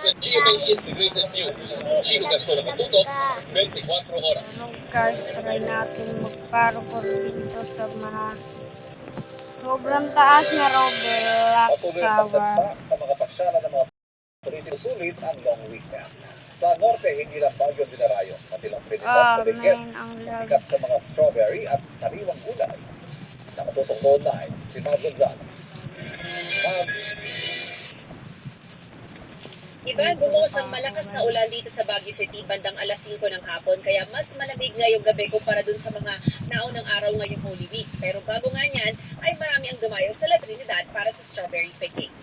Sa GMA Integrated News, Chico Gaston ang katutok, 24 oras. Ano guys, try natin magparkour dito sa mga sobrang taas na Roblox Patuloy ang Tower. pagdagsa sa mga pasyalan ng mga politiko sulit ang long weekend. Sa norte, hindi lang bagyo dinarayo, pati lang Trinidad sa Benguet, ang sikat sa mga strawberry at sariwang gulay. Nakatutok online si Mag Gonzalez. Mag, Iba, bumuhos ang malakas na ulan dito sa Baguio City bandang alas 5 ng hapon kaya mas malamig ngayong gabi kumpara dun sa mga naunang araw ngayong Holy Week. Pero bago nga niyan, ay marami ang dumayo sa La Trinidad para sa strawberry picking.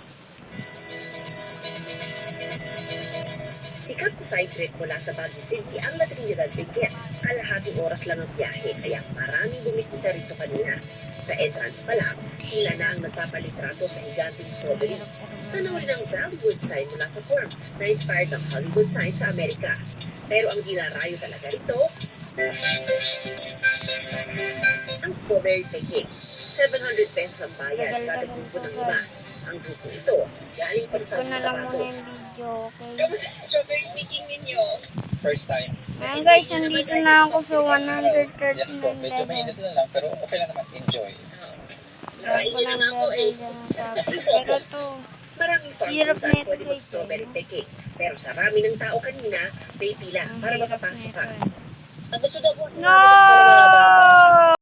Sikat na side trip mula sa Baguio City ang La Trinidad Benguet. Kalahating oras lang ang biyahe kaya maraming bumisita rito kanina. Sa entrance pa lang, pila na ang nagpapalitrato sa higanting strawberry. Tanawin ang Brownwood sign mula sa farm na inspired ng Hollywood sign sa Amerika. Pero ang dinarayo talaga rito, ang strawberry picking. 700 pesos ang bayad kada grupo ng iba. Ang grupo ito, galing pa sa Ito na lang Cotabato. muna yung video, okay? Kamusta ang strawberry picking ninyo? First time. Ngayon guys, nandito na ako sa Yes po, 139 medyo level. mainit na lang pero okay lang naman. Enjoy. Nakainin na nga ako eh. Pero to, Maraming farm Hirap kung saan na ito, pwede guys, mag-strawberry eh. picking. Pero sa rami ng tao kanina, may pila ang para hirap makapasok ka. nito eh. Ang gusto daw po sa No!